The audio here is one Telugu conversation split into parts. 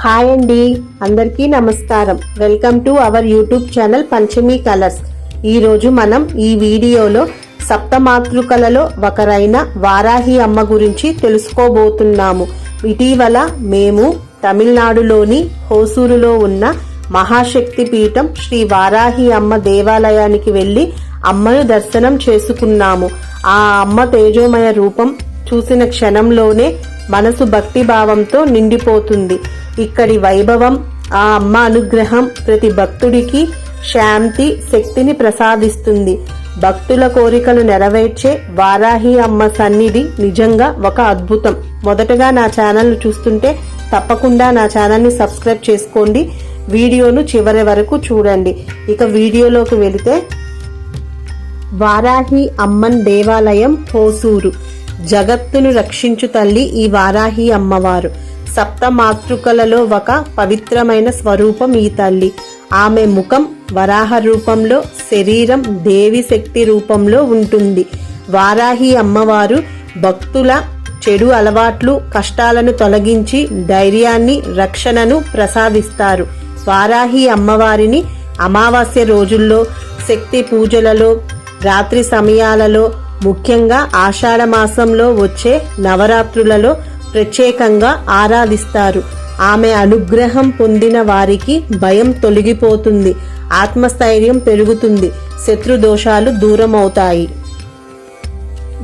హాయ్ అండి, అందరికీ నమస్కారం. Welcome to our YouTube channel Panchami colours. ఈరోజు మనం ఈ వీడియోలో సప్తమాతృకలలో ఒకరైన వారాహి అమ్మ గురించి తెలుసుకోబోతున్నాము. ఇటీవల మేము తమిళనాడులోని హోసూరులో ఉన్న మహాశక్తి పీఠం శ్రీ వారాహి అమ్మ దేవాలయానికి వెళ్లి అమ్మను దర్శనం చేసుకున్నాము. ఆ అమ్మ తేజోమయ రూపం చూసిన క్షణంలోనే మనసు భక్తి భావంతో నిండిపోతుంది. ఇక్కడి వైభవం, ఆ అమ్మ అనుగ్రహం ప్రతి భక్తుడికి శాంతి, శక్తిని ప్రసాదిస్తుంది. భక్తుల కోరికలు నెరవేర్చే వారాహి అమ్మ సన్నిధి నిజంగా ఒక అద్భుతం. మొదటగా నా ఛానల్ చూస్తుంటే తప్పకుండా నా ఛానల్ని సబ్స్క్రైబ్ చేసుకోండి. వీడియోను చివరి వరకు చూడండి. ఇక వీడియోలోకి వెళితే, వారాహి అమ్మన్ దేవాలయం హోసూరు. జగత్తును రక్షించు తల్లి ఈ వారాహి అమ్మవారు. సప్త మాతృకలలో ఒక పవిత్రమైన స్వరూపం ఈ తల్లి. ఆమె ముఖం వరాహ రూపంలో, శరీరం దేవి శక్తి రూపంలో ఉంటుంది. వారాహి అమ్మవారు భక్తుల చెడు అలవాట్లు, కష్టాలను తొలగించి ధైర్యాన్ని, రక్షణను ప్రసాదిస్తారు. వారాహి అమ్మవారిని అమావాస్య రోజుల్లో, శక్తి పూజలలో, రాత్రి సమయాలలో, ముఖ్యంగా ఆషాఢ మాసంలో వచ్చే నవరాత్రులలో ప్రత్యేకంగా ఆరాధిస్తారు. ఆమె అనుగ్రహం పొందిన వారికి భయం తొలగిపోతుంది, ఆత్మస్థైర్యం పెరుగుతుంది, శత్రు దోషాలు దూరమవుతాయి.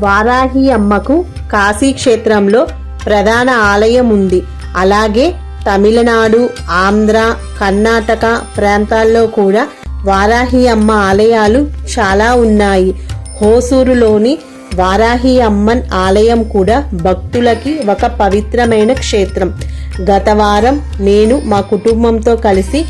వారాహి అమ్మకు కాశీ క్షేత్రంలో ప్రధాన ఆలయం ఉంది. అలాగే తమిళనాడు, ఆంధ్ర, కర్ణాటక ప్రాంతాల్లో కూడా వారాహి అమ్మ ఆలయాలు చాలా ఉన్నాయి. హోసూరులోని వారాహి అమ్మన్ ఆలయం కూడా భక్తులకి ఒక పవిత్రమైన క్షేత్రం. గత వారం నేను మా కుటుంబంతో కలిసి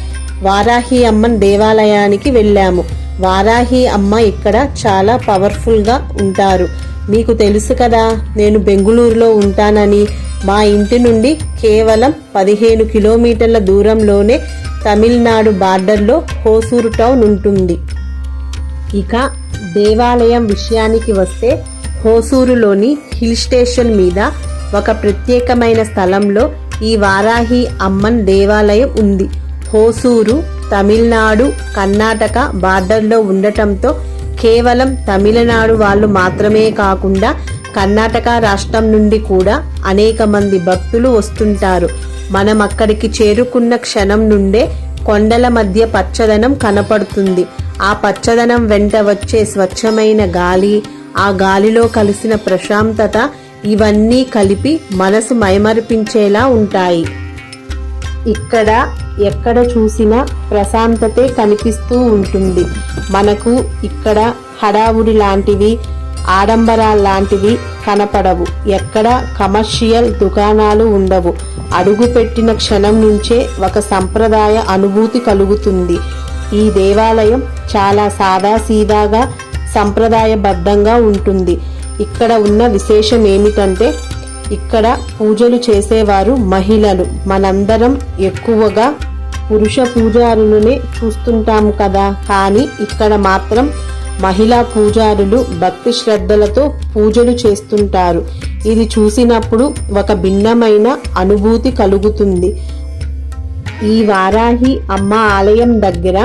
వారాహి అమ్మన్ దేవాలయానికి వెళ్ళాము. వారాహి అమ్మ ఇక్కడ చాలా పవర్ఫుల్గా ఉంటారు. మీకు తెలుసు కదా, నేను బెంగుళూరులో ఉంటానని. మా ఇంటి నుండి కేవలం 15 కిలోమీటర్ల దూరంలోనే తమిళనాడు బార్డర్లో హోసూరు టౌన్ ఉంటుంది. ఇక దేవాలయం విషయానికి వస్తే, హోసూరులోని హిల్ స్టేషన్ మీద ఒక ప్రత్యేకమైన స్థలంలో ఈ వారాహి అమ్మన్ దేవాలయం ఉంది. హోసూరు తమిళనాడు, కర్ణాటక బార్డర్లో ఉండటంతో కేవలం తమిళనాడు వాళ్ళు మాత్రమే కాకుండా కర్ణాటక రాష్ట్రం నుండి కూడా అనేక మంది భక్తులు వస్తుంటారు. మనం అక్కడికి చేరుకున్న క్షణం నుండే కొండల మధ్య పచ్చదనం కనపడుతుంది. ఆ పచ్చదనం వెంట వచ్చే స్వచ్ఛమైన గాలి, ఆ గాలిలో కలిసిన ప్రశాంతత, ఇవన్నీ కలిపి మనసు మైమరిపించేలా ఉంటాయి. ఇక్కడ ఎక్కడ చూసినా ప్రశాంతతే కనిపిస్తూ ఉంటుంది. మనకు ఇక్కడ హడావుడి లాంటివి, ఆడంబరాలు లాంటివి కనపడవు. ఎక్కడ కమర్షియల్ దుకాణాలు ఉండవు. అడుగు పెట్టిన క్షణం నుంచే ఒక సంప్రదాయ అనుభూతి కలుగుతుంది. ఈ దేవాలయం చాలా సాదాసీదాగా, సంప్రదాయబద్ధంగా ఉంటుంది. ఇక్కడ ఉన్న విశేషం ఏమిటంటే, ఇక్కడ పూజలు చేసేవారు మహిళలు. మనందరం ఎక్కువగా పురుష పూజారులనే చూస్తుంటాము కదా, కానీ ఇక్కడ మాత్రం మహిళా పూజారులు భక్తి శ్రద్ధలతో పూజలు చేస్తుంటారు. ఇది చూసినప్పుడు ఒక భిన్నమైన అనుభూతి కలుగుతుంది. ఈ వారాహి అమ్మ ఆలయం దగ్గర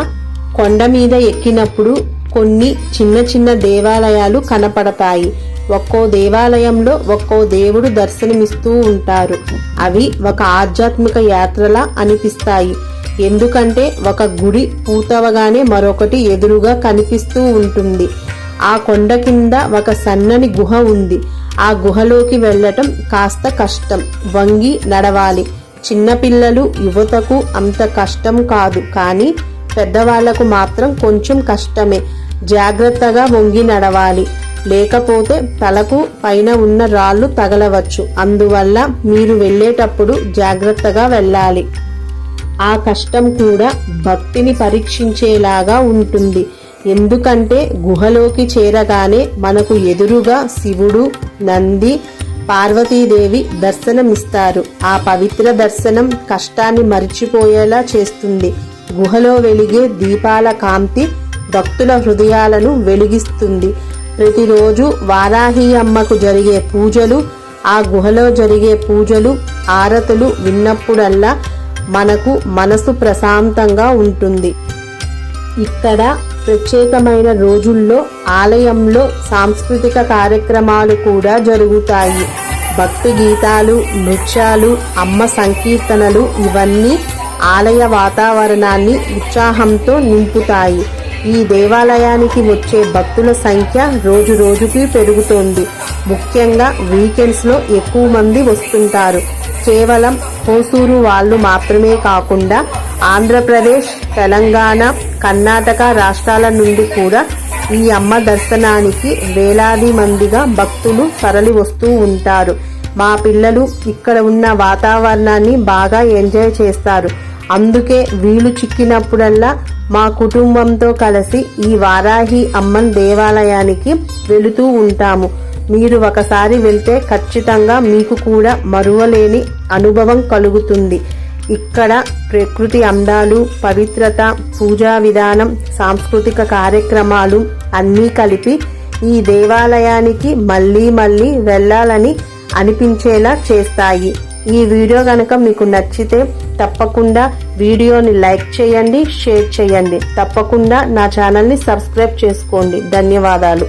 కొండ మీద ఎక్కినప్పుడు కొన్ని చిన్న చిన్న దేవాలయాలు కనపడతాయి. ఒక్కో దేవాలయంలో ఒక్కో దేవుడు దర్శనమిస్తూ ఉంటారు. అవి ఒక ఆధ్యాత్మిక యాత్రలా అనిపిస్తాయి. ఎందుకంటే ఒక గుడి పూర్తవగానే మరొకటి ఎదురుగా కనిపిస్తూ ఉంటుంది. ఆ కొండ కింద ఒక సన్నని గుహ ఉంది. ఆ గుహలోకి వెళ్ళటం కాస్త కష్టం, వంగి నడవాలి. చిన్నపిల్లలు, యువతకు అంత కష్టం కాదు, కానీ పెద్దవాళ్లకు మాత్రం కొంచెం కష్టమే. జాగ్రత్తగా వంగి నడవాలి, లేకపోతే తలకు పైన ఉన్న రాళ్ళు తగలవచ్చు. అందువల్ల మీరు వెళ్ళేటప్పుడు జాగ్రత్తగా వెళ్ళాలి. ఆ కష్టం కూడా భక్తిని పరీక్షించేలాగా ఉంటుంది. ఎందుకంటే గుహలోకి చేరగానే మనకు ఎదురుగా శివుడు, నంది, పార్వతీదేవి దర్శనమిస్తారు. ఆ పవిత్ర దర్శనం కష్టాన్ని మరిచిపోయేలా చేస్తుంది. గుహలో వెలిగే దీపాల కాంతి భక్తుల హృదయాలను వెలిగిస్తుంది. ప్రతిరోజు వారాహి అమ్మకు జరిగే పూజలు, ఆ గుహలో జరిగే పూజలు, ఆరతులు విన్నప్పుడల్లా మనకు మనసు ప్రశాంతంగా ఉంటుంది. ఇక్కడ ప్రత్యేకమైన రోజుల్లో ఆలయంలో సాంస్కృతిక కార్యక్రమాలు కూడా జరుగుతాయి. భక్తి గీతాలు, నృత్యాలు, అమ్మ సంకీర్తనలు ఇవన్నీ ఆలయ వాతావరణాన్ని ఉత్సాహంతో నింపుతాయి. ఈ దేవాలయానికి వచ్చే భక్తుల సంఖ్య రోజు రోజుకి పెరుగుతోంది. ముఖ్యంగా వీకెండ్స్లో ఎక్కువ మంది వస్తుంటారు. కేవలం హోసూరు వాళ్ళు మాత్రమే కాకుండా ఆంధ్రప్రదేశ్, తెలంగాణ, కర్ణాటక రాష్ట్రాల నుండి కూడా ఈ అమ్మ దర్శనానికి వేలాది మందిగా భక్తులు తరలి వస్తూ ఉంటారు. మా పిల్లలు ఇక్కడ ఉన్న వాతావరణాన్ని బాగా ఎంజాయ్ చేస్తారు. అందుకే వీలు చిక్కినప్పుడల్లా మా కుటుంబంతో కలిసి ఈ వారాహి అమ్మన్ దేవాలయానికి వెళుతూ ఉంటాము. మీరు ఒకసారి వెళ్తే ఖచ్చితంగా మీకు కూడా మరువలేని అనుభవం కలుగుతుంది. ఇక్కడ ప్రకృతి అందాలు, పవిత్రత, పూజా విధానం, సాంస్కృతిక కార్యక్రమాలు అన్నీ కలిపి ఈ దేవాలయానికి మళ్ళీ మళ్ళీ వెళ్ళాలని అనిపించేలా చేస్తాయి. ఈ వీడియో కనుక మీకు నచ్చితే తప్పకుండా వీడియోని లైక్ చేయండి, షేర్ చేయండి. తప్పకుండా నా ఛానల్ని సబ్స్క్రైబ్ చేసుకోండి. ధన్యవాదాలు.